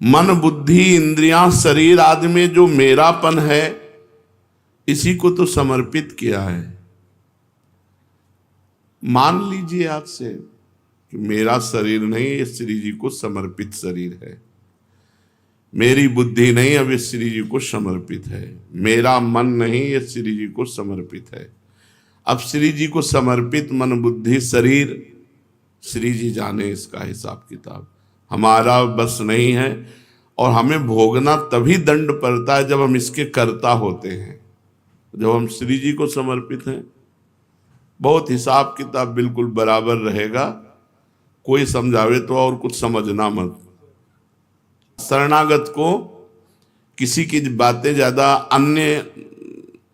मन बुद्धि इंद्रियां शरीर आदि में जो मेरापन है, इसी को तो समर्पित किया है। मान लीजिए आज से कि मेरा शरीर नहीं, ये श्री जी को समर्पित शरीर है। मेरी बुद्धि नहीं, अब ये श्री जी को समर्पित है। मेरा मन नहीं, ये श्री जी को समर्पित है। अब श्री जी को समर्पित मन बुद्धि शरीर, श्री जी जाने इसका हिसाब किताब। हमारा बस नहीं है, और हमें भोगना तभी दंड पड़ता है जब हम इसके कर्ता होते हैं। जब हम श्री जी को समर्पित हैं, बहुत हिसाब किताब बिल्कुल बराबर रहेगा। कोई समझावे तो और कुछ समझना मत। शरणागत को किसी की बातें ज्यादा अन्य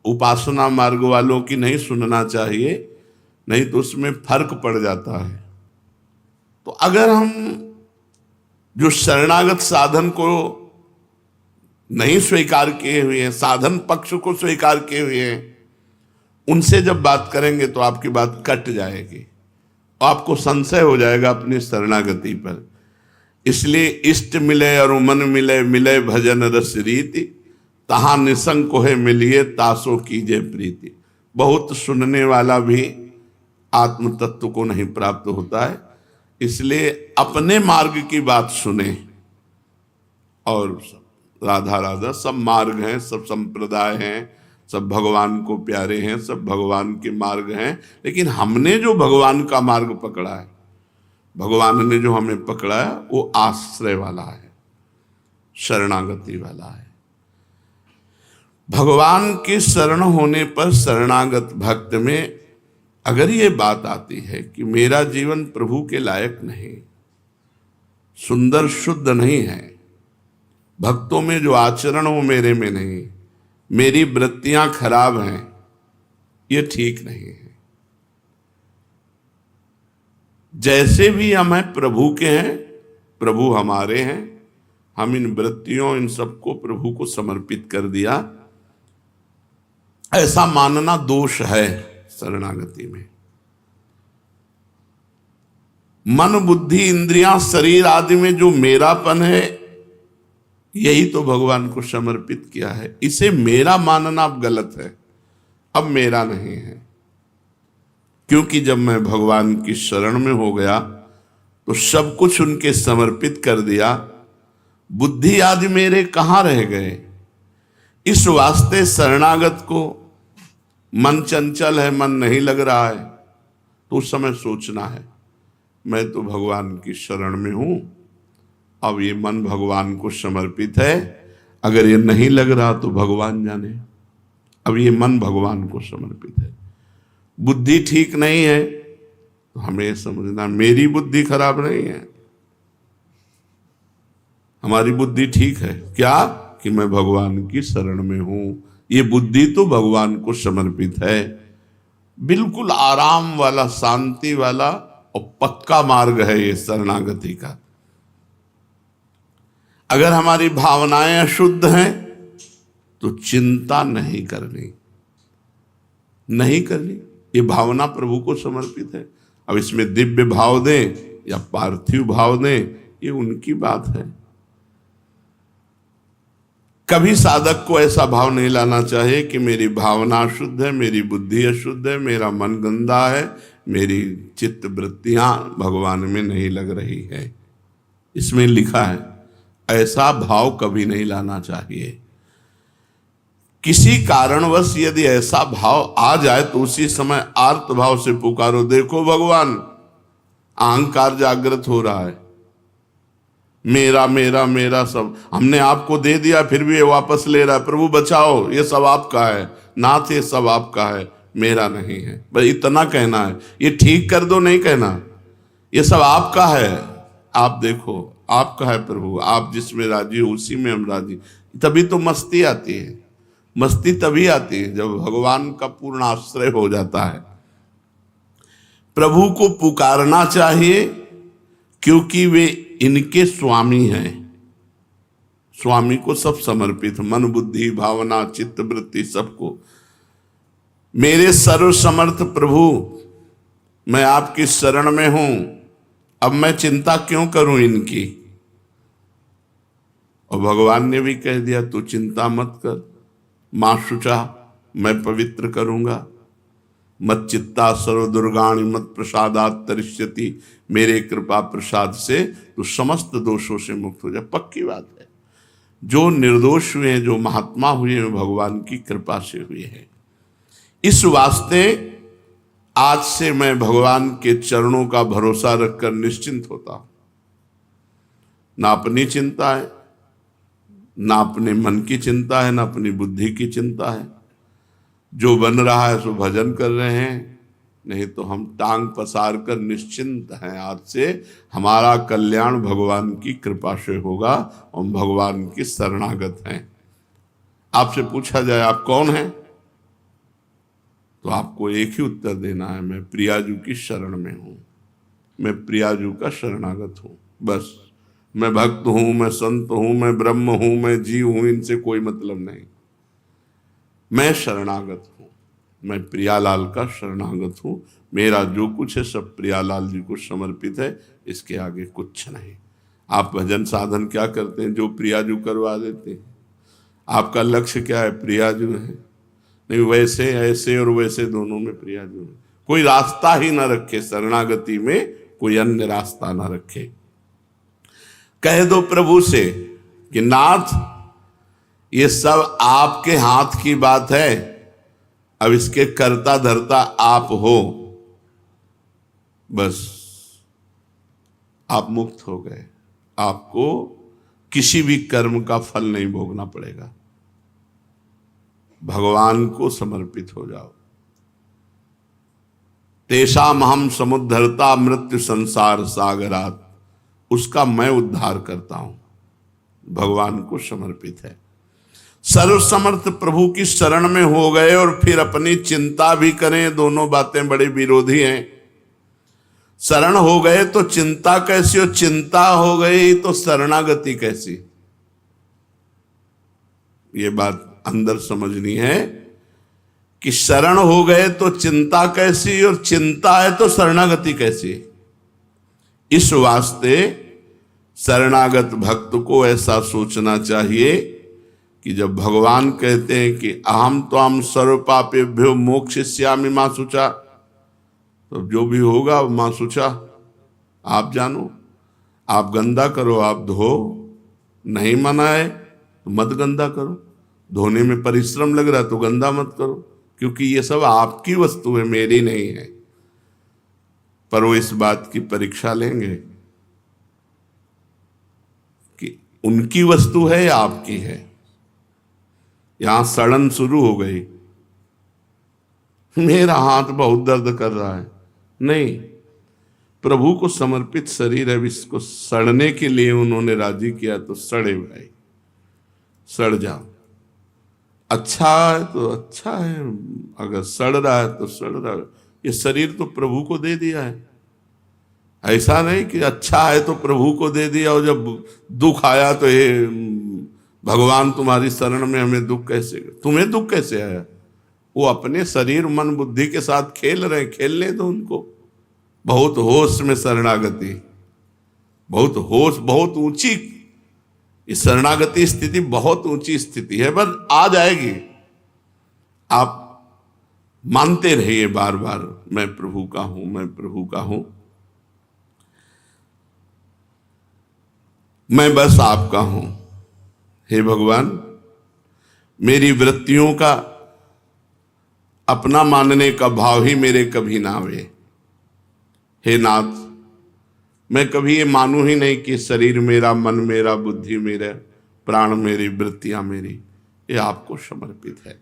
उपासना मार्ग वालों की नहीं सुनना चाहिए, नहीं तो उसमें फर्क पड़ जाता है। तो अगर हम जो शरणागत साधन को नहीं स्वीकार किए हुए हैं, साधन पक्ष को स्वीकार किए हुए हैं, उनसे जब बात करेंगे तो आपकी बात कट जाएगी, आपको संशय हो जाएगा अपनी शरणागति पर। इसलिए इष्ट मिले और मन मिले, मिले भजन रस रीति, तहां निसंग कोहे मिलिए, तासो कीजे प्रीति। बहुत सुनने वाला भी आत्म तत्व को नहीं प्राप्त होता है। इसलिए अपने मार्ग की बात सुने। और राधा राधा सब मार्ग हैं, सब संप्रदाय हैं, सब भगवान को प्यारे हैं, सब भगवान के मार्ग हैं। लेकिन हमने जो भगवान का मार्ग पकड़ा है, भगवान ने जो हमें पकड़ा है, वो आश्रय वाला है, शरणागति वाला है। भगवान के शरण होने पर शरणागत भक्त में अगर ये बात आती है कि मेरा जीवन प्रभु के लायक नहीं, सुंदर शुद्ध नहीं है, भक्तों में जो आचरण वो मेरे में नहीं, मेरी वृत्तियां खराब हैं, ये ठीक नहीं है। जैसे भी हम हैं प्रभु के हैं, प्रभु हमारे हैं, हम इन वृत्तियों इन सबको प्रभु को समर्पित कर दिया, ऐसा मानना दोष है शरणागति में। मन बुद्धि इंद्रियां शरीर आदि में जो मेरापन है, यही तो भगवान को समर्पित किया है। इसे मेरा मानना अब गलत है, अब मेरा नहीं है। क्योंकि जब मैं भगवान की शरण में हो गया तो सब कुछ उनके समर्पित कर दिया। बुद्धि आदि मेरे कहाँ रह गए? इस वास्ते शरणागत को मन चंचल है, मन नहीं लग रहा है, तो उस समय सोचना है मैं तो भगवान की शरण में हूं, अब ये मन भगवान को समर्पित है। अगर ये नहीं लग रहा तो भगवान जाने, अब ये मन भगवान को समर्पित है। बुद्धि ठीक नहीं है तो हमें समझना मेरी बुद्धि खराब नहीं है, हमारी बुद्धि ठीक है। क्या? कि मैं भगवान की शरण में हूं। ये बुद्धि तो भगवान को समर्पित है। बिल्कुल आराम वाला, शांति वाला और पक्का मार्ग है ये शरणागति का। अगर हमारी भावनाएं अशुद्ध हैं तो चिंता नहीं करनी, नहीं करनी। ये भावना प्रभु को समर्पित है। अब इसमें दिव्य भाव दें या पार्थिव भाव दें, ये उनकी बात है। कभी साधक को ऐसा भाव नहीं लाना चाहिए कि मेरी भावना अशुद्ध है, मेरी बुद्धि अशुद्ध है, मेरा मन गंदा है, मेरी चित्त वृत्तियां भगवान में नहीं लग रही है। इसमें लिखा है, ऐसा भाव कभी नहीं लाना चाहिए। किसी कारणवश यदि ऐसा भाव आ जाए तो उसी समय आर्त भाव से पुकारो, देखो भगवान अहंकार जागृत हो रहा है, मेरा मेरा मेरा सब हमने आपको दे दिया, फिर भी ये वापस ले रहा है। प्रभु बचाओ, ये सब आपका है, नाथ ये सब आपका है, मेरा नहीं है। बस इतना कहना है। ये ठीक कर दो नहीं कहना, ये सब आपका है, आप देखो आपका है प्रभु, आप जिसमें राजी हो उसी में हम राजी। तभी तो मस्ती आती है। मस्ती तभी आती है जब भगवान का पूर्ण आश्रय हो जाता है। प्रभु को पुकारना चाहिए क्योंकि वे इनके स्वामी हैं। स्वामी को सब समर्पित, मन बुद्धि भावना चित्त वृत्ति सबको। मेरे सर्वसमर्थ प्रभु, मैं आपकी शरण में हूं, अब मैं चिंता क्यों करूं इनकी? और भगवान ने भी कह दिया तू चिंता मत कर, मां शुचा मैं पवित्र करूंगा, मत चित्ता सर्व दुर्गाणि मत प्रसादात तरिष्यति, मेरे कृपा प्रसाद से तू समस्त दोषों से मुक्त हो जा। पक्की बात है, जो निर्दोष हुए हैं, जो महात्मा हुए हैं, भगवान की कृपा से हुए हैं। इस वास्ते आज से मैं भगवान के चरणों का भरोसा रखकर निश्चिंत होता हूं। ना अपनी चिंता है, ना अपने मन की चिंता है, ना अपनी बुद्धि की चिंता है। जो बन रहा है सो भजन कर रहे हैं, नहीं तो हम टांग पसार कर निश्चिंत हैं। आज से हमारा कल्याण भगवान की कृपा से होगा, हम भगवान की शरणागत हैं। आपसे पूछा जाए आप कौन हैं, तो आपको एक ही उत्तर देना है, मैं प्रियाजू की शरण में हूं, मैं प्रियाजू का शरणागत हूं। बस मैं भक्त हूं, मैं संत हूं, मैं ब्रह्म हूं, मैं जीव हूं, इनसे कोई मतलब नहीं। मैं शरणागत हूं, मैं प्रियालाल का शरणागत हूं। मेरा जो कुछ है सब प्रियालाल जी को समर्पित है, इसके आगे कुछ नहीं। आप भजन साधन क्या करते हैं, जो प्रियाजू करवा देते हैं। आपका लक्ष्य क्या है, प्रियाजू है, नहीं वैसे ऐसे और वैसे दोनों में प्रियाजू है। कोई रास्ता ही ना रखे, शरणागति में कोई अन्य रास्ता ना रखे। कह दो प्रभु से कि नाथ ये सब आपके हाथ की बात है, अब इसके करता धरता आप हो, बस आप मुक्त हो गए। आपको किसी भी कर्म का फल नहीं भोगना पड़ेगा। भगवान को समर्पित हो जाओ। तेषाम हम समुद्धरता मृत्यु संसार सागरात, उसका मैं उद्धार करता हूं। भगवान को समर्पित है। सर्वसमर्थ प्रभु की शरण में हो गए और फिर अपनी चिंता भी करें, दोनों बातें बड़े विरोधी हैं। शरण हो गए तो चिंता कैसी, और चिंता हो गई तो शरणागति कैसी। ये बात अंदर समझनी है कि शरण हो गए तो चिंता कैसी, और चिंता है तो शरणागति कैसी। इस वास्ते शरणागत भक्त को ऐसा सोचना चाहिए कि जब भगवान कहते हैं कि अहम त्वाम सर्व पापेभ्यो मोक्षयिष्यामि मां शुचा, तो जो भी होगा मां शुचा, आप जानो। आप गंदा करो, आप धो, नहीं मना है तो मत गंदा करो। धोने में परिश्रम लग रहा है तो गंदा मत करो, क्योंकि ये सब आपकी वस्तु है, मेरी नहीं है। पर वो इस बात की परीक्षा लेंगे कि उनकी वस्तु है या आपकी है। यहां सड़न शुरू हो गई, मेरा हाथ बहुत दर्द कर रहा है। नहीं, प्रभु को समर्पित शरीर है, इसको सड़ने के लिए उन्होंने राजी किया तो सड़े भाई, सड़ जाओ। अच्छा है तो अच्छा है, अगर सड़ रहा है तो सड़ रहा है। ये शरीर तो प्रभु को दे दिया है। ऐसा नहीं कि अच्छा है तो प्रभु को दे दिया और जब दुख आया तो ये भगवान तुम्हारी शरण में, हमें दुख कैसे, तुम्हें दुख कैसे आया। वो अपने शरीर मन बुद्धि के साथ खेल रहे, खेलने दो उनको। बहुत होश में शरणागति, बहुत होश, बहुत ऊंची इस शरणागति स्थिति, बहुत ऊंची स्थिति है, बस आ जाएगी। आप मानते रहिए बार बार, मैं प्रभु का हूं, मैं प्रभु का हूं, मैं बस आपका हूं। हे भगवान, मेरी वृत्तियों का अपना मानने का भाव ही मेरे कभी ना आवे। हे नाथ, मैं कभी ये मानूं ही नहीं कि शरीर मेरा, मन मेरा, बुद्धि मेरा, प्राण मेरी, वृत्तियां मेरी, ये आपको समर्पित है।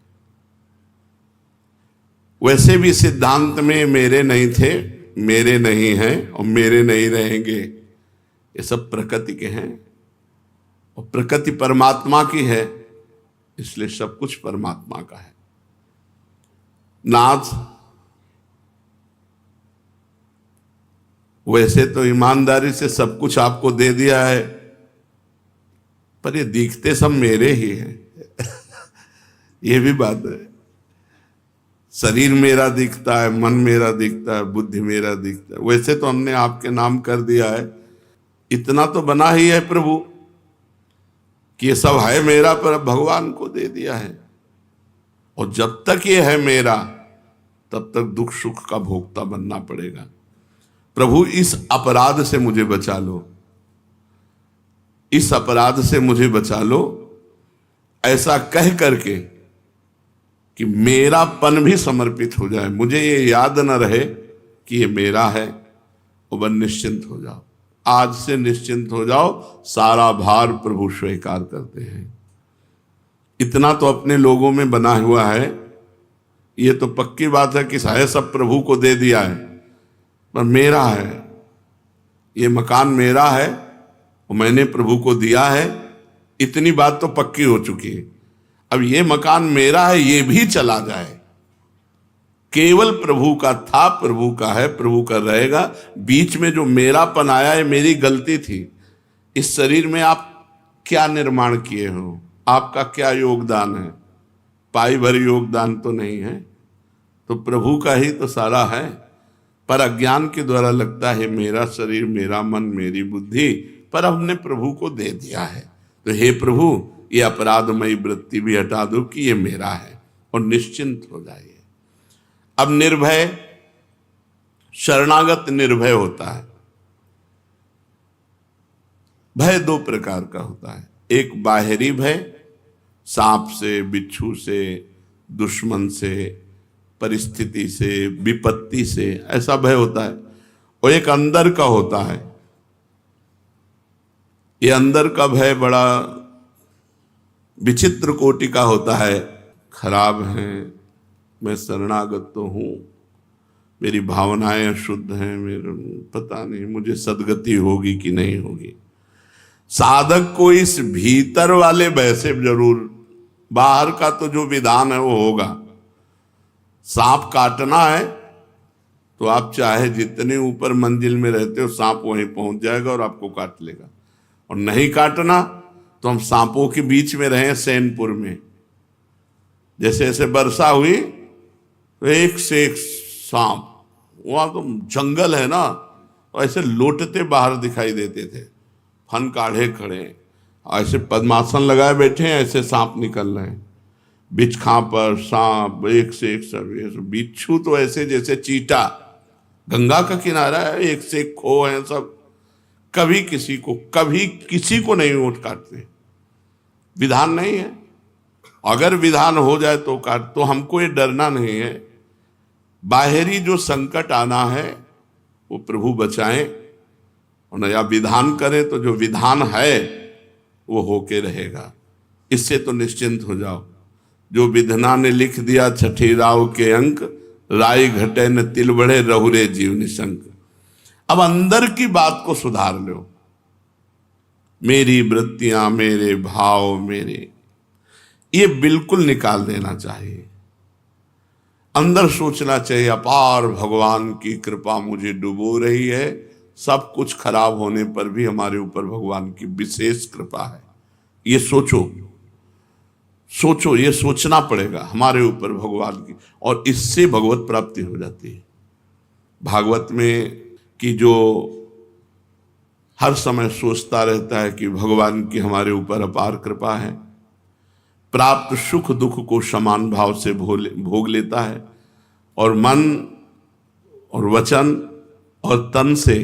वैसे भी सिद्धांत में मेरे नहीं थे, मेरे नहीं हैं और मेरे नहीं रहेंगे, ये सब प्रकृति के हैं और प्रकृति परमात्मा की है, इसलिए सब कुछ परमात्मा का है। नाथ, वैसे तो ईमानदारी से सब कुछ आपको दे दिया है, पर ये दिखते सब मेरे ही हैं। ये भी बात है। शरीर मेरा दिखता है, मन मेरा दिखता है, बुद्धि मेरा दिखता है। वैसे तो हमने आपके नाम कर दिया है, इतना तो बना ही है प्रभु कि ये सब है मेरा, पर अब भगवान को दे दिया है, और जब तक ये है मेरा तब तक दुख सुख का भोक्ता बनना पड़ेगा। प्रभु इस अपराध से मुझे बचा लो, इस अपराध से मुझे बचा लो, ऐसा कह करके कि मेरापन भी समर्पित हो जाए, मुझे ये याद न रहे कि ये मेरा है, और बस निश्चिंत हो जाओ। आज से निश्चिंत हो जाओ, सारा भार प्रभु स्वीकार करते हैं। इतना तो अपने लोगों में बना हुआ है, ये तो पक्की बात है कि सारे सब प्रभु को दे दिया है, पर मेरा है, ये मकान मेरा है और मैंने प्रभु को दिया है, इतनी बात तो पक्की हो चुकी है। अब ये मकान मेरा है, ये भी चला जाए, केवल प्रभु का था, प्रभु का है, प्रभु का रहेगा। बीच में जो मेरापन आया है, मेरी गलती थी। इस शरीर में आप क्या निर्माण किए हो, आपका क्या योगदान है? पाई भर योगदान तो नहीं है, तो प्रभु का ही तो सारा है। पर अज्ञान के द्वारा लगता है मेरा शरीर, मेरा मन, मेरी बुद्धि, पर हमने प्रभु को दे दिया है। तो हे प्रभु, ये अपराधमयी वृत्ति भी हटा दो कि ये मेरा है, और निश्चिंत हो जाइए। अब निर्भय, शरणागत निर्भय होता है। भय दो प्रकार का होता है, एक बाहरी भय, सांप से, बिच्छू से, दुश्मन से, परिस्थिति से, विपत्ति से, ऐसा भय होता है। और एक अंदर का होता है। ये अंदर का भय बड़ा विचित्र कोटि का होता है। खराब हैं, मैं शरणागत तो हूं, मेरी भावनाएं अशुद्ध हैं, मेरे पता नहीं मुझे सदगति होगी कि नहीं होगी। साधक को इस भीतर वाले भय से जरूर, बाहर का तो जो विधान है वो होगा। सांप काटना है तो आप चाहे जितने ऊपर मंजिल में रहते हो, सांप वहीं पहुंच जाएगा और आपको काट लेगा। और नहीं काटना तो हम सांपों के बीच में रहे सैनपुर में, जैसे जैसे वर्षा हुई तो एक से एक सांप, वहां तो जंगल है ना, तो ऐसे लोटते बाहर दिखाई देते थे, फन काढ़े खड़े, ऐसे पद्मासन लगाए बैठे हैं, ऐसे सांप निकल रहे हैं। बिछखा पर सांप एक से एक, सब बिच्छू तो ऐसे जैसे चीटा, गंगा का किनारा है, एक से एक खो है सब, कभी किसी को नहीं वोट काटते। विधान नहीं है, अगर विधान हो जाए तो काट, तो हमको ये डरना नहीं है। बाहरी जो संकट आना है वो प्रभु बचाएं, और नया विधान करें तो जो विधान है वो होके रहेगा। इससे तो निश्चिंत हो जाओ। जो विधना ने लिख दिया छठी राव के अंक, राय घटे न तिल बढ़े, रहुरे जीव निशंक। अब अंदर की बात को सुधार लो। मेरी वृत्तियां, मेरे भाव, मेरे, ये बिल्कुल निकाल देना चाहिए। अंदर सोचना चाहिए, अपार भगवान की कृपा मुझे डुबो रही है, सब कुछ खराब होने पर भी हमारे ऊपर भगवान की विशेष कृपा है। ये सोचो, ये सोचना पड़ेगा हमारे ऊपर भगवान की, और इससे भगवत प्राप्ति हो जाती है। भागवत में कि जो हर समय सोचता रहता है कि भगवान की हमारे ऊपर अपार कृपा है, प्राप्त सुख दुख को समान भाव से भोग लेता है, और मन और वचन और तन से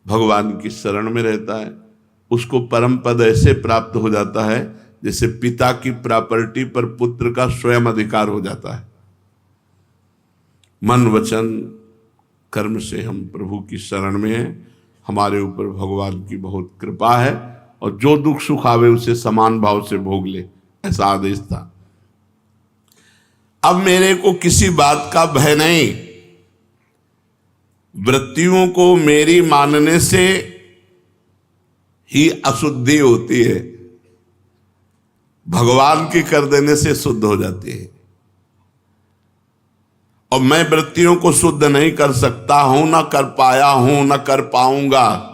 भगवान की शरण में रहता है, उसको परम पद ऐसे प्राप्त हो जाता है जैसे पिता की प्रॉपर्टी पर पुत्र का स्वयं अधिकार हो जाता है। मन वचन कर्म से हम प्रभु की शरण में हैं, हमारे ऊपर भगवान की बहुत कृपा है, और जो दुख सुख आवे उसे समान भाव से भोग ले, ऐसा आदेश था। अब मेरे को किसी बात का भय नहीं। वृत्तियों को मेरी मानने से ही अशुद्धि होती है, भगवान की कर देने से शुद्ध हो जाती है। और मैं वृत्तियों को शुद्ध नहीं कर सकता हूं, ना कर पाया हूं, ना कर पाऊंगा।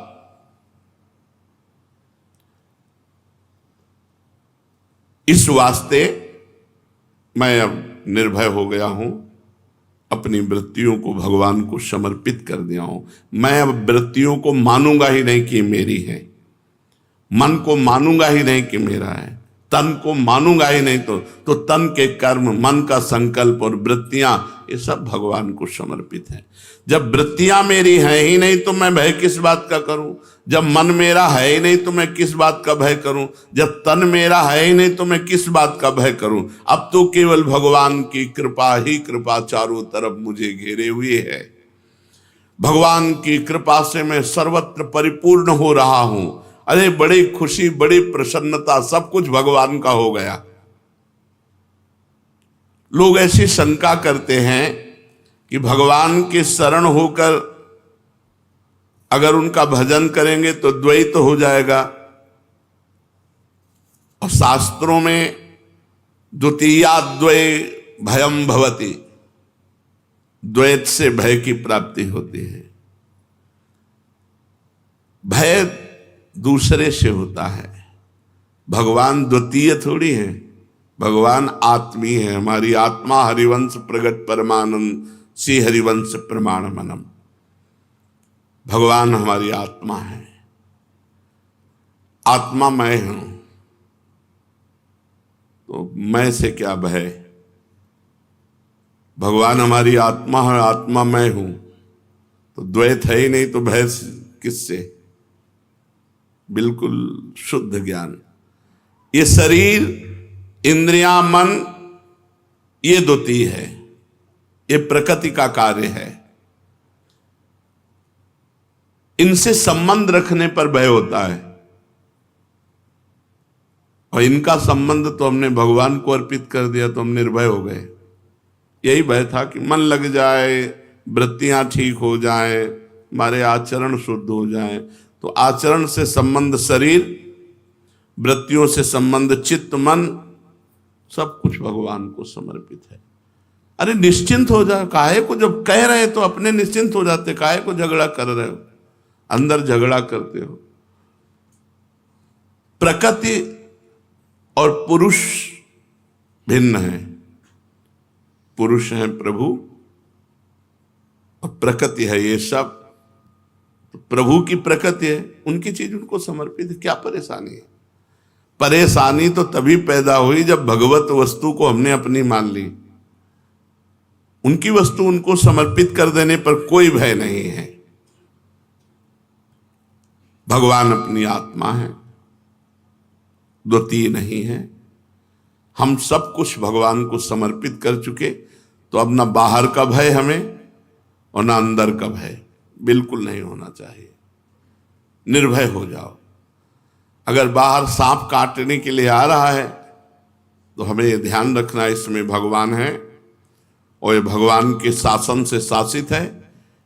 इस वास्ते मैं अब निर्भय हो गया हूं, अपनी वृत्तियों को भगवान को समर्पित कर दिया हूं। मैं अब वृत्तियों को मानूंगा ही नहीं कि मेरी है, मन को मानूंगा ही नहीं कि मेरा है, तन को मानूंगा ही नहीं तो तन के कर्म, मन का संकल्प और वृत्तियां, ये सब भगवान को समर्पित है। जब वृत्तियां मेरी हैं ही नहीं तो मैं भय किस बात का करूं? जब मन मेरा है ही नहीं तो मैं किस बात का भय करूं? जब तन मेरा है ही नहीं तो मैं किस बात का भय करूं? अब तो केवल भगवान की कृपा ही कृपा चारों तरफ मुझे घेरे हुए है। भगवान की कृपा से मैं सर्वत्र परिपूर्ण हो रहा हूं। अरे बड़ी खुशी, बड़ी प्रसन्नता, सब कुछ भगवान का हो गया। लोग ऐसी शंका करते हैं कि भगवान के शरण होकर अगर उनका भजन करेंगे तो द्वैत हो जाएगा। और शास्त्रों में द्वितीयाद्वय भयम भवति, द्वैत से भय की प्राप्ति होती है। भय दूसरे से होता है, भगवान द्वितीय थोड़ी है, भगवान आत्मी है। हमारी आत्मा हरिवंश प्रगट परमानंद श्री हरिवंश प्रमाण मनम, भगवान हमारी आत्मा है। आत्मा मैं हूं तो मैं से क्या भय? भगवान हमारी आत्मा है, आत्मा मैं हूं तो द्वैत है ही नहीं तो भय किससे? बिल्कुल शुद्ध ज्ञान। ये शरीर, इंद्रियां, मन, ये द्वितीय है, ये प्रकृति का कार्य है। इनसे संबंध रखने पर भय होता है, और इनका संबंध तो हमने भगवान को अर्पित कर दिया तो हम निर्भय हो गए। यही भय था कि मन लग जाए, वृत्तियां ठीक हो जाए, हमारे आचरण शुद्ध हो जाए। तो आचरण से संबंध शरीर, वृत्तियों से संबंध चित्त, मन, सब कुछ भगवान को समर्पित है। अरे निश्चिंत हो जाए, काहे को, जब कह रहे तो अपने निश्चिंत हो जाते, काहे को झगड़ा कर रहे हो, अंदर झगड़ा करते हो। प्रकृति और पुरुष भिन्न है। पुरुष है प्रभु और प्रकृति है ये सब। तो प्रभु की प्रकृति है, उनकी चीज उनको समर्पित है। क्या परेशानी है? परेशानी तो तभी पैदा हुई जब भगवत वस्तु को हमने अपनी मान ली। उनकी वस्तु उनको समर्पित कर देने पर कोई भय नहीं है। भगवान अपनी आत्मा है, द्वितीय नहीं है। हम सब कुछ भगवान को समर्पित कर चुके, तो अब ना बाहर का भय हमें और ना अंदर का भय, बिल्कुल नहीं होना चाहिए। निर्भय हो जाओ। अगर बाहर सांप काटने के लिए आ रहा है तो हमें ये ध्यान रखना, इसमें भगवान है और ये भगवान के शासन से शासित है।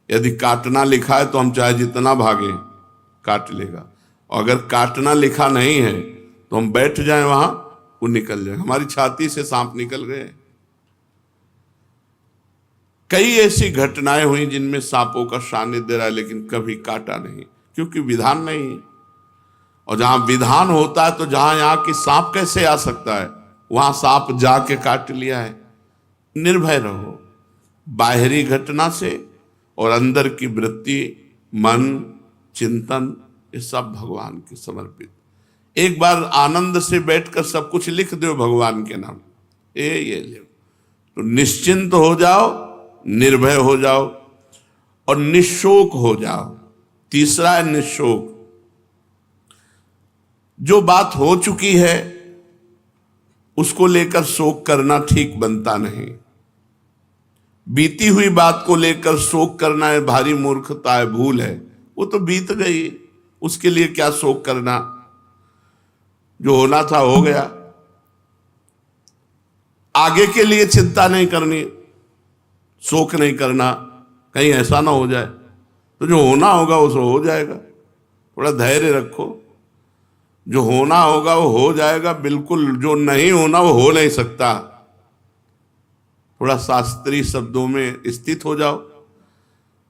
यदि काटना लिखा है तो हम चाहे जितना भागे काट लेगा, और अगर काटना लिखा नहीं है तो हम बैठ जाएं वहां, वो निकल जाए। हमारी छाती से सांप निकल गए। कई ऐसी घटनाएं हुई जिनमें सांपों का सानिध्य रहा, लेकिन कभी काटा नहीं, क्योंकि विधान नहीं है। और जहां विधान होता है तो जहां यहाँ की सांप कैसे आ सकता है, वहां सांप जाके काट लिया है। निर्भय रहो बाहरी घटना से, और अंदर की वृत्ति, मन, चिंतन, ये सब भगवान के समर्पित। एक बार आनंद से बैठकर सब कुछ लिख दो भगवान के नाम, ये ले, तो निश्चिंत हो जाओ, निर्भय हो जाओ और निशोक हो जाओ। तीसरा है निशोक। जो बात हो चुकी है उसको लेकर शोक करना ठीक बनता नहीं। बीती हुई बात को लेकर शोक करना है भारी मूर्खता है, भूल है। वो तो बीत गई, उसके लिए क्या शोक करना। जो होना था हो गया, आगे के लिए चिंता नहीं करनी, शोक नहीं करना, कहीं ऐसा ना हो जाए। तो जो होना होगा वो हो जाएगा, थोड़ा धैर्य रखो। जो होना होगा वो हो जाएगा, बिल्कुल। जो नहीं होना वो हो नहीं सकता। थोड़ा शास्त्रीय शब्दों में स्थित हो जाओ।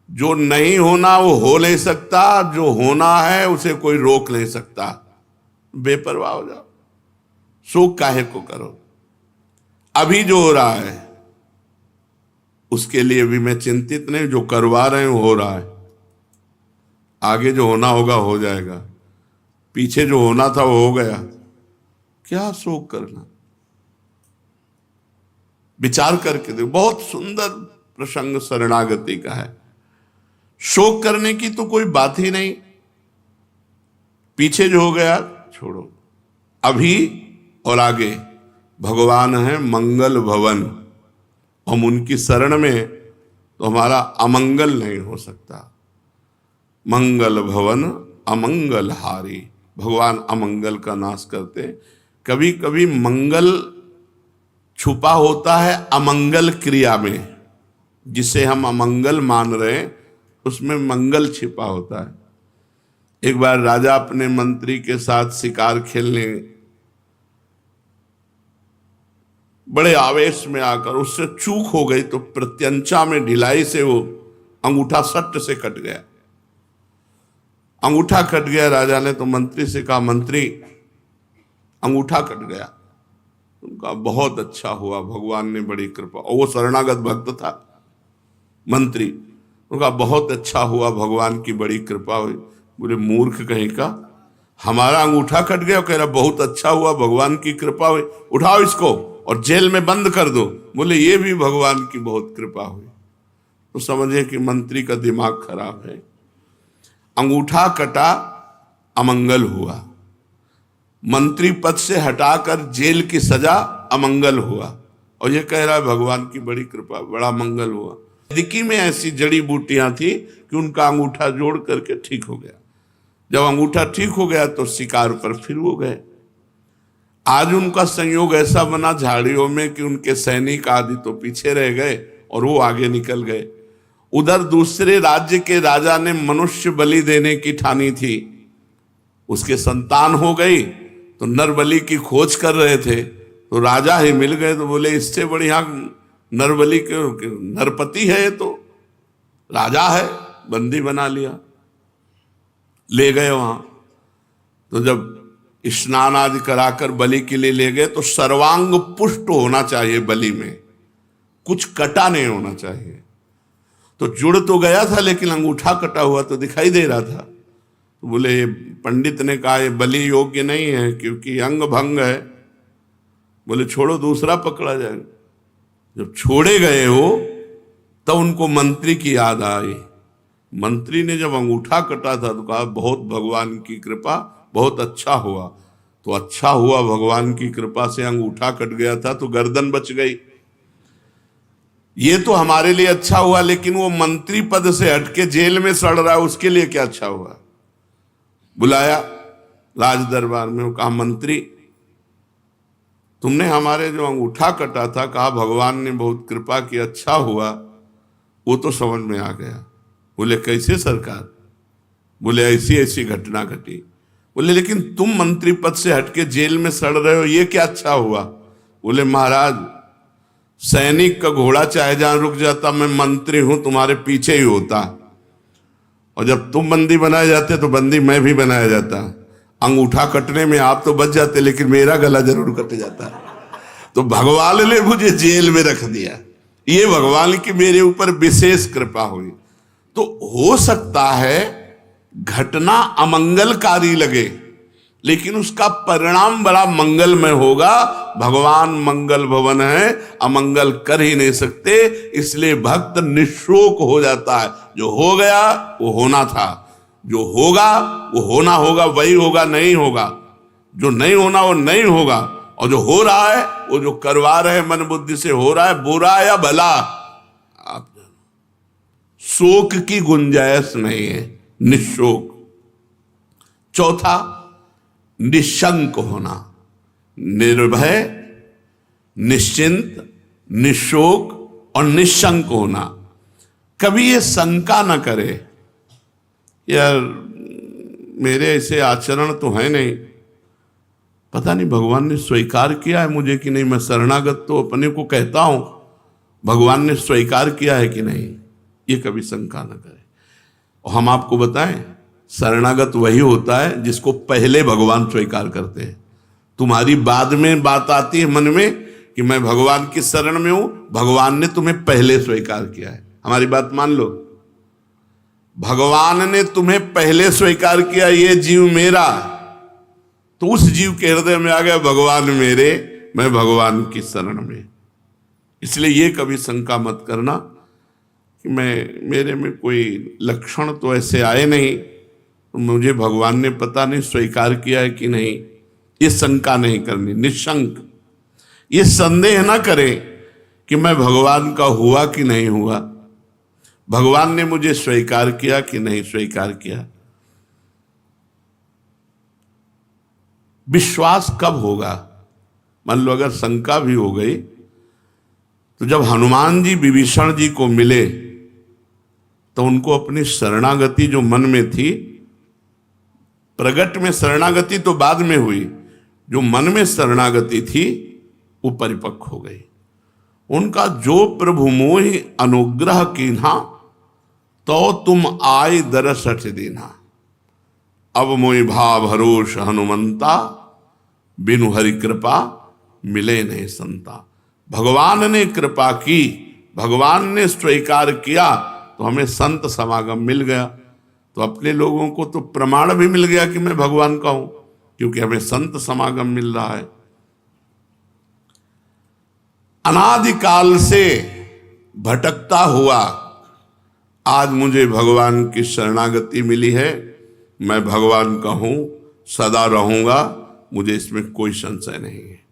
जो नहीं होना वो हो नहीं सकता, जो होना है उसे कोई रोक नहीं सकता। बेपरवाह हो जाओ, शोक काहे को करो। अभी जो हो रहा है उसके लिए भी मैं चिंतित नहीं, जो करवा रहे हो रहा है, आगे जो होना होगा हो जाएगा। पीछे जो होना था वो हो गया, क्या शोक करना। विचार करके देखो, बहुत सुंदर प्रसंग शरणागति का है। शोक करने की तो कोई बात ही नहीं, पीछे जो हो गया छोड़ो, अभी और आगे भगवान है मंगल भवन, हम उनकी शरण में तो हमारा अमंगल नहीं हो सकता। मंगल भवन अमंगल हारी, भगवान अमंगल का नाश करते। कभी कभी मंगल छुपा होता है अमंगल क्रिया में, जिसे हम अमंगल मान रहे हैं उसमें मंगल छिपा होता है। एक बार राजा अपने मंत्री के साथ शिकार खेलने बड़े आवेश में आकर, उससे चूक हो गई तो प्रत्यंचा में ढिलाई से वो अंगूठा सट्ट से कट गया। अंगूठा कट गया, राजा ने तो मंत्री से कहा, मंत्री अंगूठा कट गया। उनका बहुत अच्छा हुआ, भगवान ने बड़ी कृपा, और वो शरणागत भक्त था मंत्री। उनका बहुत अच्छा हुआ, भगवान की बड़ी कृपा हुई। बोले मूर्ख कहीं का, हमारा अंगूठा कट गया, कह रहा बहुत अच्छा हुआ, भगवान की कृपा हुई, उठाओ इसको और जेल में बंद कर दो। बोले ये भी भगवान की बहुत कृपा हुई। तो समझे कि मंत्री का दिमाग खराब है। अंगूठा कटा, अमंगल हुआ, मंत्री पद से हटाकर जेल की सजा, अमंगल हुआ, और ये कह रहा है भगवान की बड़ी कृपा, बड़ा मंगल हुआ। वैदिकी में ऐसी जड़ी बूटियां थी कि उनका अंगूठा जोड़ करके ठीक हो गया। जब अंगूठा ठीक हो गया तो शिकार पर फिर वो गए। आज उनका संयोग ऐसा बना झाड़ियों में कि उनके सैनिक आदि तो पीछे रह गए और वो आगे निकल गए। उधर दूसरे राज्य के राजा ने मनुष्य बलि देने की ठानी थी, उसके संतान हो गई, तो नर बलि की खोज कर रहे थे, तो राजा ही मिल गए। तो बोले इससे बढ़िया नरबली के नरपति है, ये तो राजा है, बंदी बना लिया, ले गए वहां। तो जब स्नान आदि कराकर बलि के लिए ले गए तो सर्वांग पुष्ट होना चाहिए बलि में, कुछ कटा नहीं होना चाहिए। तो जुड़ तो गया था लेकिन अंगूठा कटा हुआ तो दिखाई दे रहा था। तो बोले पंडित ने कहा ये बलि योग्य नहीं है क्योंकि अंग भंग है। बोले छोड़ो दूसरा पकड़ा जाएगा। जब छोड़े गए हो तब तो उनको मंत्री की याद आई। मंत्री ने जब अंगूठा कटा था तो कहा बहुत भगवान की कृपा, बहुत अच्छा हुआ। तो अच्छा हुआ भगवान की कृपा से, अंगूठा कट गया था तो गर्दन बच गई। ये तो हमारे लिए अच्छा हुआ, लेकिन वो मंत्री पद से हटके जेल में सड़ रहा है, उसके लिए क्या अच्छा हुआ। बुलाया राज दरबार में, वो कहा मंत्री तुमने हमारे जो अंगूठा कटा था, कहा भगवान ने बहुत कृपा की, अच्छा हुआ, वो तो समझ में आ गया। बोले कैसे सरकार। बोले ऐसी ऐसी घटना घटी। बोले लेकिन तुम मंत्री पद से हटके जेल में सड़ रहे हो, ये क्या अच्छा हुआ। बोले महाराज सैनिक का घोड़ा चाहे जहां रुक जाता, मैं मंत्री हूं तुम्हारे पीछे ही होता, और जब तुम बंदी बनाए जाते तो बंदी मैं भी बनाया जाता। अंगूठा कटने में आप तो बच जाते लेकिन मेरा गला जरूर कट जाता। तो भगवान ने मुझे जेल में रख दिया, ये भगवान की मेरे ऊपर विशेष कृपा हुई। तो हो सकता है घटना अमंगलकारी लगे लेकिन उसका परिणाम बड़ा मंगलमय होगा। भगवान मंगल भवन है, अमंगल कर ही नहीं सकते, इसलिए भक्त निशोक हो जाता है। जो हो गया वो होना था, जो होगा वो होना होगा, वही होगा, नहीं होगा। जो नहीं होना वो नहीं होगा, और जो हो रहा है वो जो करवा रहे मन बुद्धि से हो रहा है, बुरा या भला आप शोक की गुंजाइश नहीं है, निशोक। चौथा निशंक होना, निर्भय, निश्चिंत, निशोक और निशंक होना। कभी ये शंका न करे यार मेरे ऐसे आचरण तो है नहीं, पता नहीं भगवान ने स्वीकार किया है मुझे कि नहीं। मैं शरणागत तो अपने को कहता हूं, भगवान ने स्वीकार किया है कि नहीं, ये कभी शंका न करे। और हम आपको बताएं शरणागत वही होता है जिसको पहले भगवान स्वीकार करते हैं। तुम्हारी बाद में बात आती है मन में कि मैं भगवान की शरण में हूं, भगवान ने तुम्हें पहले स्वीकार किया है। हमारी बात मान लो, भगवान ने तुम्हें पहले स्वीकार किया ये जीव मेरा, तो उस जीव के हृदय में आ गया भगवान मेरे, मैं भगवान की शरण में। इसलिए ये कभी शंका मत करना कि मेरे में कोई लक्षण तो ऐसे आए नहीं, तो मुझे भगवान ने पता नहीं स्वीकार किया है कि नहीं। ये शंका नहीं करनी, निशंक। ये संदेह ना करें कि मैं भगवान का हुआ कि नहीं हुआ, भगवान ने मुझे स्वीकार किया कि नहीं स्वीकार किया। विश्वास कब होगा? मान लो अगर शंका भी हो गई, तो जब हनुमान जी विभीषण जी को मिले तो उनको अपनी शरणागति जो मन में थी, प्रगट में शरणागति तो बाद में हुई, जो मन में शरणागति थी वो परिपक्व हो गई। उनका जो प्रभु मोहि अनुग्रह कीन्हा, तो तुम आय दरस हठ दीन्हा। अब मोहि भाव भरोस हनुमंता, बिनु हरि कृपा मिले नहीं संता। भगवान ने कृपा की, भगवान ने स्वीकार किया, तो हमें संत समागम मिल गया। तो अपने लोगों को तो प्रमाण भी मिल गया कि मैं भगवान का हूं, क्योंकि हमें संत समागम मिल रहा है। अनादिकाल से भटकता हुआ आज मुझे भगवान की शरणागति मिली है। मैं भगवान का हूं, सदा रहूंगा, मुझे इसमें कोई संशय नहीं है।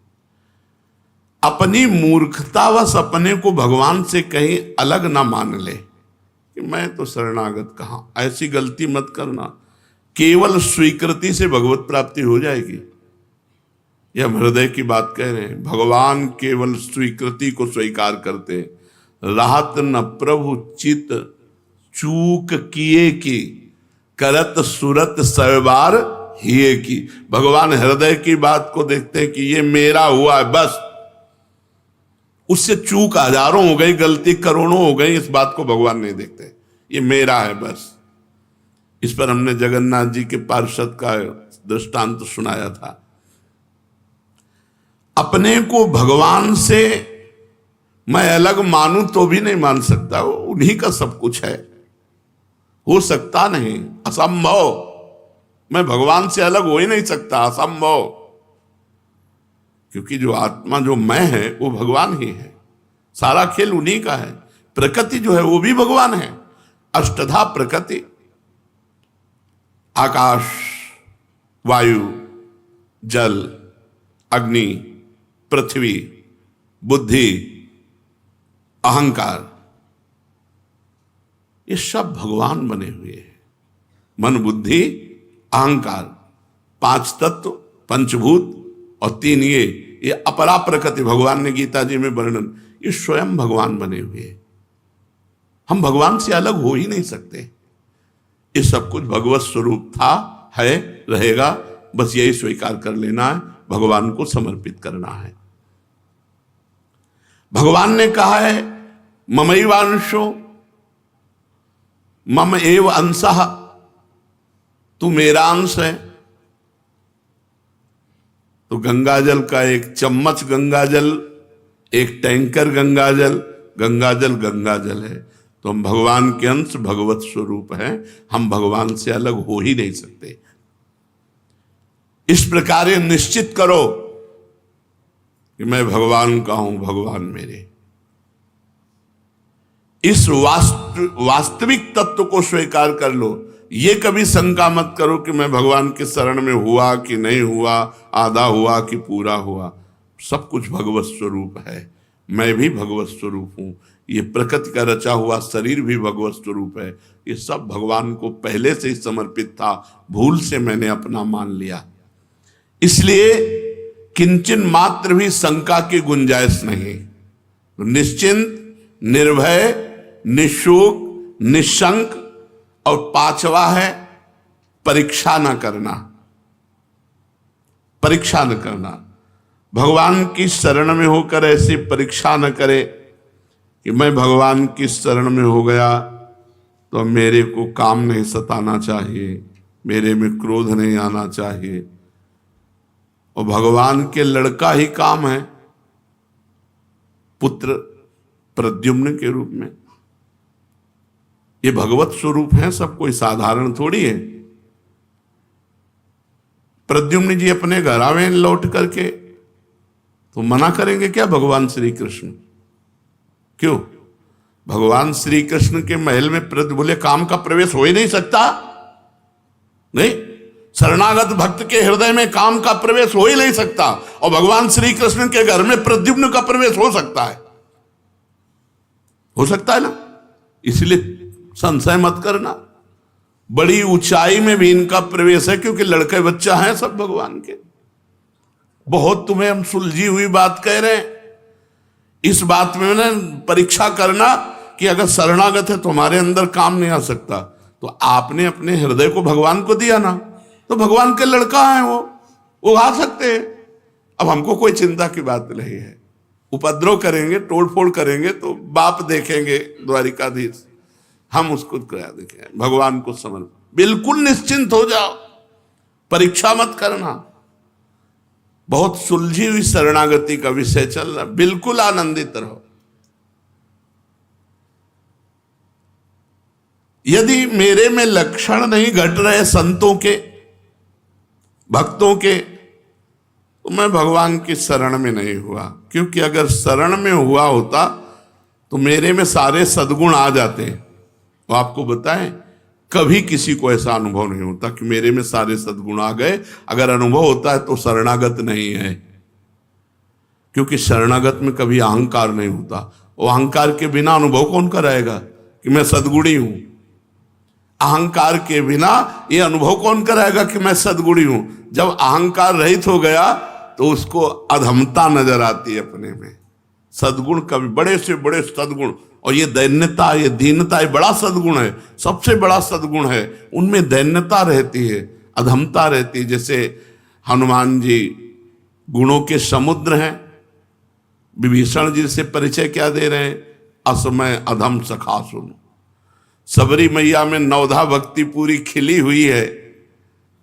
अपनी मूर्खतावश अपने को भगवान से कहीं अलग ना मान ले कि मैं तो शरणागत कहां। ऐसी गलती मत करना। केवल स्वीकृति से भगवत प्राप्ति हो जाएगी, यह हम हृदय की बात कह रहे हैं। भगवान केवल स्वीकृति को स्वीकार करते। राहत न प्रभु चित चूक किए की, करत सुरत सैबार हिए की। भगवान हृदय की बात को देखते हैं कि ये मेरा हुआ है, बस। उससे चूक हजारों हो गई, गलती करोड़ों हो गई, इस बात को भगवान नहीं देखते। ये मेरा है बस। इस पर हमने जगन्नाथ जी के पार्षद का दृष्टांत सुनाया था। अपने को भगवान से मैं अलग मानूं तो भी नहीं मान सकता, वो उन्हीं का सब कुछ है, हो सकता नहीं, असंभव। मैं भगवान से अलग हो ही नहीं सकता, असंभव। क्योंकि जो आत्मा जो मैं है वो भगवान ही है, सारा खेल उन्हीं का है। प्रकृति जो है वो भी भगवान है, अष्टधा प्रकृति, आकाश, वायु, जल, अग्नि, पृथ्वी, बुद्धि, अहंकार, ये सब भगवान बने हुए हैं। मन, बुद्धि, अहंकार, पांच तत्व, पंचभूत और तीन ये अपरा प्रकृति, भगवान ने गीता जी में वर्णन, ये स्वयं भगवान बने हुए हैं। हम भगवान से अलग हो ही नहीं सकते। ये सब कुछ भगवत स्वरूप था, है, रहेगा। बस यही स्वीकार कर लेना है, भगवान को समर्पित करना है। भगवान ने कहा है ममैवांशो मम एव अंशः, तू मेरा अंश है। तो गंगाजल का एक चम्मच गंगाजल, एक टैंकर गंगाजल, गंगाजल गंगाजल है। तो हम भगवान के अंश, भगवत स्वरूप हैं, हम भगवान से अलग हो ही नहीं सकते। इस प्रकार ये निश्चित करो कि मैं भगवान का हूं, भगवान मेरे। इस वास्तविक तत्व को स्वीकार कर लो। ये कभी शंका मत करो कि मैं भगवान के शरण में हुआ कि नहीं हुआ, आधा हुआ कि पूरा हुआ। सब कुछ भगवत स्वरूप है, मैं भी भगवत स्वरूप हूं। ये प्रकृति का रचा हुआ शरीर भी भगवत स्वरूप है। ये सब भगवान को पहले से ही समर्पित था, भूल से मैंने अपना मान लिया। इसलिए किंचन मात्र भी शंका की गुंजाइश नहीं। तो निश्चिंत, निर्भय, निशोक, निशंक। और पांचवा है परीक्षा न करना। परीक्षा न करना, भगवान की शरण में होकर ऐसी परीक्षा न करे कि मैं भगवान की शरण में हो गया तो मेरे को काम नहीं सताना चाहिए, मेरे में क्रोध नहीं आना चाहिए। और भगवान के लड़का ही काम है, पुत्र प्रद्युम्न के रूप में। ये भगवत स्वरूप है, सब कोई साधारण थोड़ी है। प्रद्युम्न जी अपने घर आवे लौट करके, तो मना करेंगे क्या भगवान श्री कृष्ण? क्यों? भगवान श्री कृष्ण के महल में बोले काम का प्रवेश हो ही नहीं सकता। नहीं, शरणागत भक्त के हृदय में काम का प्रवेश हो ही नहीं सकता, और भगवान श्री कृष्ण के घर में प्रद्युम्न का प्रवेश हो सकता है। हो सकता है ना? इसलिए संशय मत करना, बड़ी ऊंचाई में भी इनका प्रवेश है, क्योंकि लड़के बच्चा हैं सब भगवान के। बहुत तुम्हें हम सुलझी हुई बात कह रहे हैं, इस बात में ना परीक्षा करना कि अगर शरणागत है तुम्हारे अंदर काम नहीं आ सकता, तो आपने अपने हृदय को भगवान को दिया ना, तो भगवान के लड़का है वो आ सकते हैं। अब हमको कोई चिंता की बात नहीं है। उपद्रव करेंगे, तोड़फोड़ करेंगे तो बाप देखेंगे द्वारिकाधीश, हम उसको क्या देखें, भगवान को समझ। बिल्कुल निश्चिंत हो जाओ, परीक्षा मत करना। बहुत सुलझी हुई शरणागति का विषय चल रहा, बिल्कुल आनंदित रहो। यदि मेरे में लक्षण नहीं घट रहे संतों के, भक्तों के, तो मैं भगवान की शरण में नहीं हुआ। क्योंकि अगर शरण में हुआ होता तो मेरे में सारे सद्गुण आ जाते। तो आपको बताएं, कभी किसी को ऐसा अनुभव नहीं होता कि मेरे में सारे सद्गुण आ गए। अगर अनुभव होता है तो शरणागत नहीं है, क्योंकि शरणागत में कभी अहंकार नहीं होता। वो अहंकार के बिना अनुभव कौन कराएगा कि मैं सद्गुणी हूं? अहंकार के बिना ये अनुभव कौन कराएगा कि मैं सद्गुणी हूं? जब अहंकार रहित हो गया तो उसको अधमता नजर आती है अपने में। सद्गुण कभी, बड़े से बड़े सद्गुण, और ये दैन्यता, ये दीनता, ये बड़ा सद्गुण है, सबसे बड़ा सद्गुण है। उनमें दैन्यता रहती है, अधमता रहती है। जैसे हनुमान जी गुणों के समुद्र हैं, विभीषण जी से परिचय क्या दे रहे हैं? असमय अधम सखा सुन। सबरी मैया में नवधा भक्ति पूरी खिली हुई है,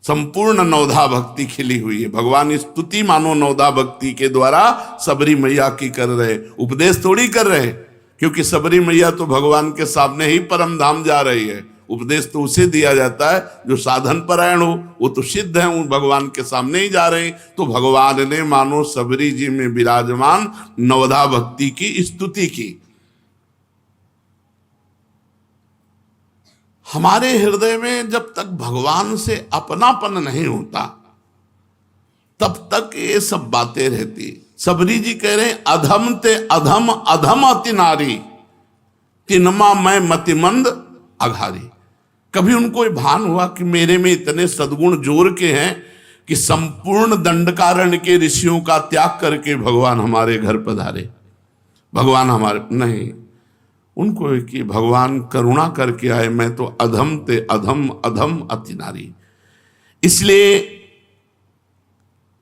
संपूर्ण नवधा भक्ति खिली हुई है। भगवान स्तुति मानो नवधा भक्ति के द्वारा सबरी मैया की कर रहे, उपदेश थोड़ी कर रहे हैं। क्योंकि सबरी मैया तो भगवान के सामने ही परम धाम जा रही है। उपदेश तो उसे दिया जाता है जो साधन परायण हो, वो तो सिद्ध है, उन भगवान के सामने ही जा रहे हैं। तो भगवान ने मानो सबरी जी में विराजमान नवधा भक्ति की स्तुति की। हमारे हृदय में जब तक भगवान से अपनापन नहीं होता तब तक ये सब बातें रहती। सबरी जी कह रहे हैं, अधम ते अधम अधम अति नारी, तिनमा मैं मतिमंद अघारी। कभी उनको ये भान हुआ कि मेरे में इतने सद्गुण जोर के हैं कि संपूर्ण दंडकारण्य के ऋषियों का त्याग करके भगवान हमारे घर पधारे? भगवान हमारे नहीं, उनको कि भगवान करुणा करके आए, मैं तो अधम ते अधम अधम अति नारी। इसलिए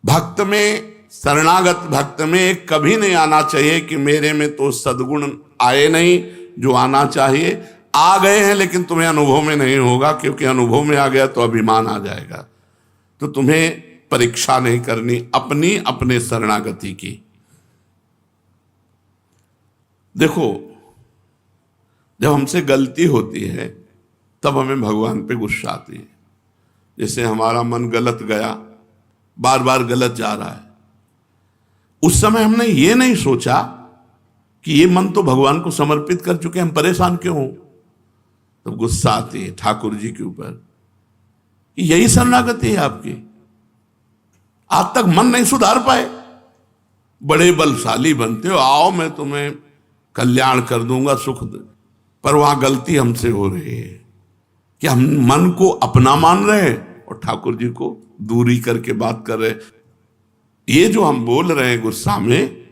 भक्त में, शरणागत भक्त में कभी नहीं आना चाहिए कि मेरे में तो सद्गुण आए नहीं जो आना चाहिए। आ गए हैं लेकिन तुम्हें अनुभव में नहीं होगा, क्योंकि अनुभव में आ गया तो अभिमान आ जाएगा। तो तुम्हें परीक्षा नहीं करनी अपनी, अपने शरणागति की। देखो, जब हमसे गलती होती है तब हमें भगवान पे गुस्सा आती है। जैसे हमारा मन गलत गया, बार बार गलत जा रहा है, उस समय हमने ये नहीं सोचा कि ये मन तो भगवान को समर्पित कर चुके, हम परेशान क्यों हो? तब गुस्सा आती है ठाकुर जी के ऊपर। यही शरणागति है आपकी। आज तक मन नहीं सुधार पाए, बड़े बलशाली बनते हो, आओ मैं तुम्हें कल्याण कर दूंगा, सुख दे। पर वहां गलती हमसे हो रही है कि हम मन को अपना मान रहे हैं और ठाकुर जी को दूरी करके बात कर रहे हैं। ये जो हम बोल रहे हैं गुस्सा में,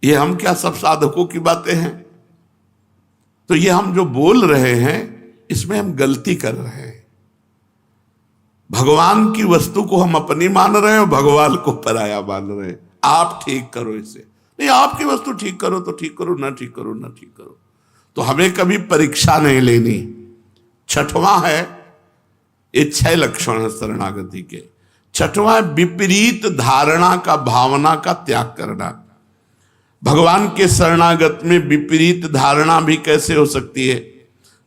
ये हम क्या सब साधकों की बातें हैं? तो ये हम जो बोल रहे हैं इसमें हम गलती कर रहे हैं। भगवान की वस्तु को हम अपनी मान रहे हैं और भगवान को पराया मान रहे हैं। आप ठीक करो इसे, नहीं आपकी वस्तु ठीक करो तो ठीक करो, ना ठीक करो ना ठीक करो। तो हमें कभी परीक्षा नहीं लेनी। छठवां है, ये 6 लक्षण है शरणागति के। छठवां है विपरीत धारणा का, भावना का त्याग करना। भगवान के शरणागत में विपरीत धारणा भी कैसे हो सकती है?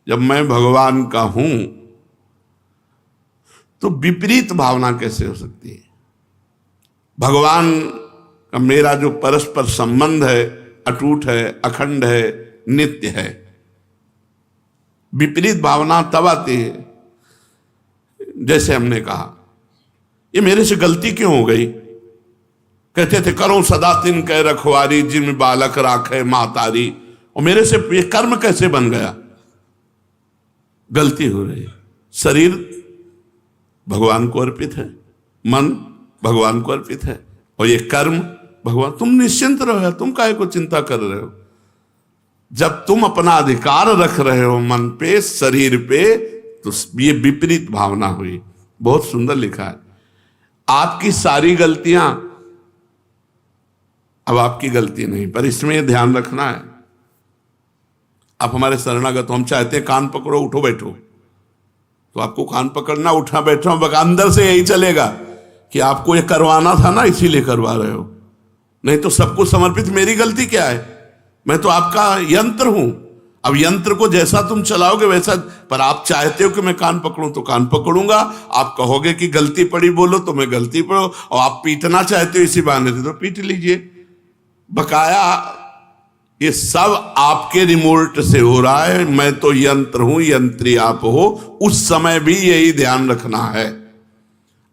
जब मैं भगवान का हूं तो विपरीत भावना कैसे हो सकती है? भगवान का मेरा जो परस्पर संबंध है अटूट है, अखंड है, नित्य है। विपरीत भावना तब आती है जैसे हमने कहा ये मेरे से गलती क्यों हो गई। कहते थे करो सदा तिन कह रखवारी जिन बालक राखे मातारी, और मेरे से ये कर्म कैसे बन गया? गलती हो रही है। शरीर भगवान को अर्पित है, मन भगवान को अर्पित है, और ये कर्म भगवान। तुम निश्चिंत रहो, तुम काहे को चिंता कर रहे हो? जब तुम अपना अधिकार रख रहे हो मन पे, शरीर पे, तो ये विपरीत भावना हुई। बहुत सुंदर लिखा है, आपकी सारी गलतियां अब आपकी गलती नहीं, पर इसमें ध्यान रखना है। आप हमारे शरणागत हो, हम चाहते हैं कान पकड़ो उठो बैठो, तो आपको कान पकड़ना उठा बैठो, अंदर से यही चलेगा कि आपको ये करवाना था ना, इसीलिए करवा रहे हो। नहीं तो सबको समर्पित, मेरी गलती क्या है? मैं तो आपका यंत्र हूं। अब यंत्र को जैसा तुम चलाओगे वैसा, पर आप चाहते हो कि मैं कान पकड़ूं तो कान पकड़ूंगा, आप कहोगे कि गलती पड़ी बोलो तो मैं गलती पड़ो, और आप पीटना चाहते हो इसी बहाने से तो पीट लीजिए। बकाया ये सब आपके रिमोट से हो रहा है, मैं तो यंत्र हूं, यंत्री आप हो। उस समय भी यही ध्यान रखना है,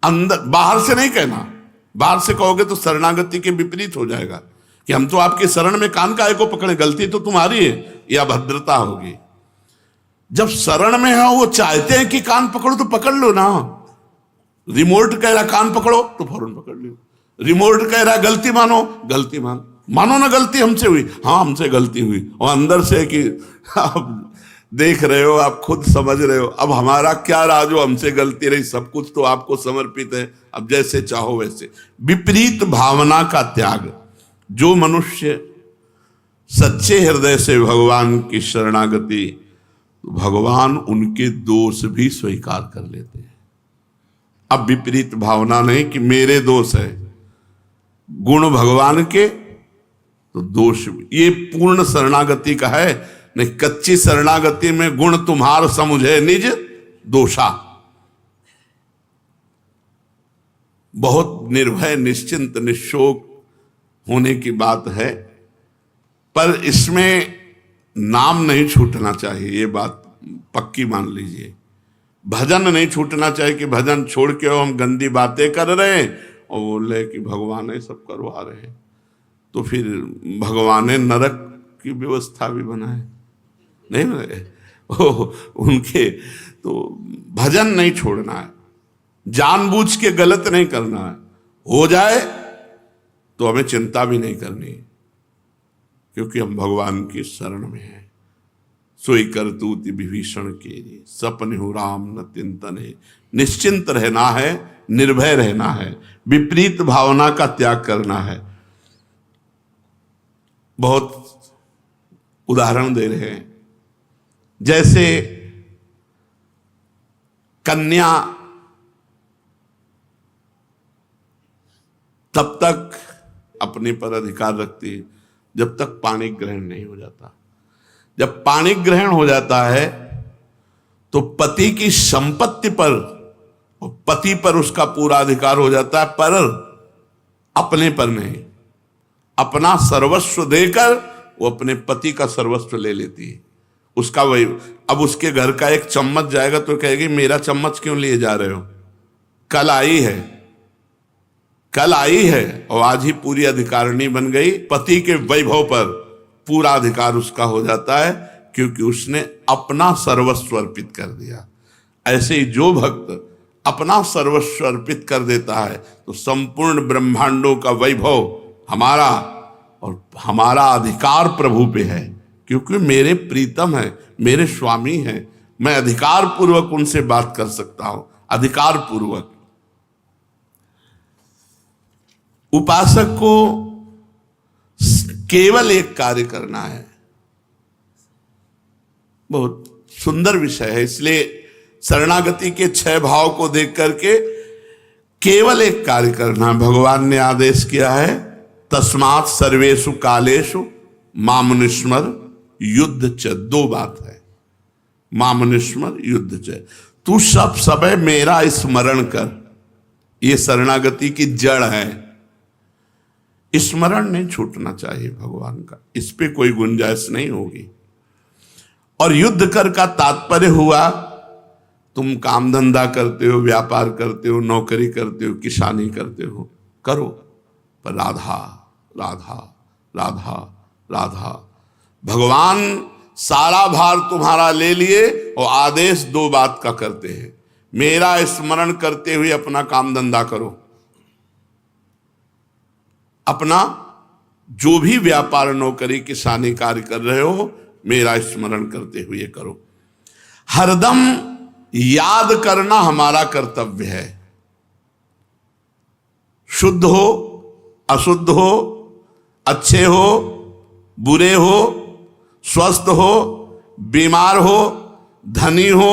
अंदर, बाहर से नहीं कहना। बाहर से कहोगे तो शरणागति के विपरीत हो जाएगा कि हम तो आपके शरण में कान काहे को पकड़े, गलती तो तुम्हारी है, या अभद्रता होगी। जब शरण में हो वो चाहते हैं कि कान पकड़ो तो पकड़ लो ना। रिमोट कह रहा कान पकड़ो तो फौरन पकड़ लो, रिमोट कह रहा गलती मानो, गलती मानो ना, गलती हमसे हुई, हाँ हमसे गलती हुई, और अंदर से कि आप देख रहे हो, आप खुद समझ रहे हो, अब हमारा क्या रहा जो हमसे गलती रही, सब कुछ तो आपको समर्पित है, अब जैसे चाहो वैसे। विपरीत भावना का त्याग। जो मनुष्य सच्चे हृदय से भगवान की शरणागति, तो भगवान उनके दोष भी स्वीकार कर लेते हैं। अब विपरीत भावना नहीं कि मेरे दोष है, गुण भगवान के तो दोष भी। ये पूर्ण शरणागति का है, नहीं कच्ची शरणागति में गुण तुम्हार समुझे निज दोषा। बहुत निर्भय, निश्चिंत, निशोक होने की बात है, पर इसमें नाम नहीं छूटना चाहिए, ये बात पक्की मान लीजिए। भजन नहीं छूटना चाहिए कि भजन छोड़ के हम गंदी बातें कर रहे हैं और बोले कि भगवान ये सब करवा रहे हैं, तो फिर भगवान ने नरक की व्यवस्था भी बनाए नहीं बने उनके। तो भजन नहीं छोड़ना है, जानबूझ के गलत नहीं करना है, हो जाए तो हमें चिंता भी नहीं करनी, क्योंकि हम भगवान की शरण में हैं। सोई करतूत विभीषण के सपने हो राम न चिंतने। निश्चिंत रहना है, निर्भय रहना है, विपरीत भावना का त्याग करना है। बहुत उदाहरण दे रहे हैं, जैसे कन्या तब तक अपने पर अधिकार रखती है जब तक पाणी ग्रहण नहीं हो जाता। जब पाणी ग्रहण हो जाता है तो पति की संपत्ति पर और पति पर उसका पूरा अधिकार हो जाता है, पर अपने पर नहीं। अपना सर्वस्व देकर वो अपने पति का सर्वस्व ले लेती है, उसका वही। अब उसके घर का एक चम्मच जाएगा तो कहेगी मेरा चम्मच क्यों लिए जा रहे हो, कल आई है, कल आई है, और आज ही पूरी अधिकारिणी बन गई। पति के वैभव पर पूरा अधिकार उसका हो जाता है, क्योंकि उसने अपना सर्वस्व अर्पित कर दिया। ऐसे ही जो भक्त अपना सर्वस्व अर्पित कर देता है तो संपूर्ण ब्रह्मांडों का वैभव हमारा, और हमारा अधिकार प्रभु पे है, क्योंकि मेरे प्रीतम है, मेरे स्वामी है, मैं अधिकार पूर्वक उनसे बात कर सकता हूं, अधिकार पूर्वक। उपासक को केवल एक कार्य करना है। बहुत सुंदर विषय है, इसलिए शरणागति के 6 भाव को देख करके केवल एक कार्य करना भगवान ने आदेश किया है। तस्मात् सर्वेषु कालेषु मामनुस्मर युद्ध च। 2 बात है, मामनुस्मर युद्ध च। तू सब समय मेरा स्मरण कर। ये शरणागति की जड़ है। स्मरण नहीं छूटना चाहिए भगवान का, इस पे कोई गुंजाइश नहीं होगी। और युद्ध कर का तात्पर्य हुआ तुम काम धंधा करते हो, व्यापार करते हो, नौकरी करते हो, किसानी करते हो, करो, पर राधा राधा राधा राधा। भगवान सारा भार तुम्हारा ले लिए और आदेश दो बात का करते हैं, मेरा स्मरण करते हुए अपना काम धंधा करो, अपना जो भी व्यापार नौकरी किसानी कार्य कर रहे हो मेरा स्मरण करते हुए करो। हरदम याद करना हमारा कर्तव्य है। शुद्ध हो अशुद्ध हो, अच्छे हो बुरे हो, स्वस्थ हो बीमार हो, धनी हो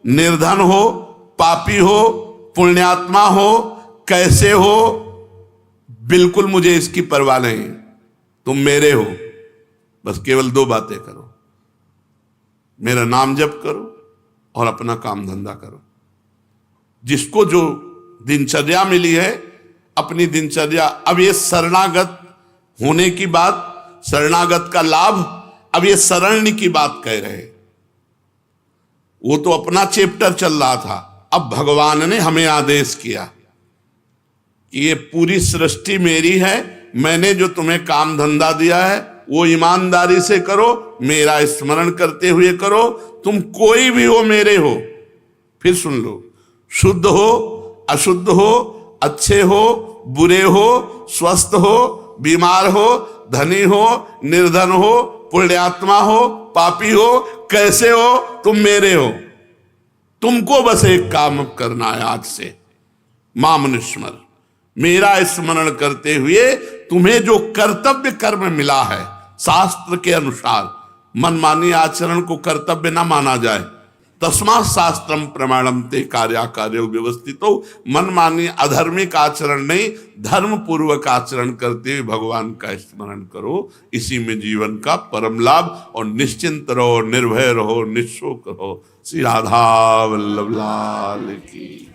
निर्धन हो, पापी हो पुण्यात्मा हो, कैसे हो, बिल्कुल मुझे इसकी परवाह नहीं। तुम मेरे हो, बस केवल दो बातें करो, मेरा नाम जप करो और अपना काम धंधा करो। जिसको जो दिनचर्या मिली है अपनी दिनचर्या, अब ये शरणागत होने की बात, शरणागत का लाभ, अब ये शरण्य की बात कह रहे। वो तो अपना चैप्टर चल रहा था, अब भगवान ने हमें आदेश किया कि ये पूरी सृष्टि मेरी है, मैंने जो तुम्हें काम धंधा दिया है वो ईमानदारी से करो, मेरा स्मरण करते हुए करो। तुम कोई भी हो मेरे हो। फिर सुन लो, शुद्ध हो अशुद्ध हो, अच्छे हो बुरे हो, स्वस्थ हो बीमार हो, धनी हो निर्धन हो, पुण्यात्मा हो पापी हो, कैसे हो, तुम मेरे हो। तुमको बस एक काम करना है आज से, मामनुस्मर, मेरा स्मरण करते हुए तुम्हें जो कर्तव्य कर्म मिला है शास्त्र के अनुसार, मनमानी आचरण को कर्तव्य न माना जाए। तस्मात् शास्त्रम प्रमाणम ते कार्याकार्यो व्यवस्थितो। मनमानी अधर्मिक आचरण नहीं, धर्म पूर्वक आचरण करते हुए भगवान का स्मरण करो। इसी में जीवन का परम लाभ, और निश्चिंत रहो, निर्भय रहो, निःशोक रहो। श्री राधा वल्लभ लाल की।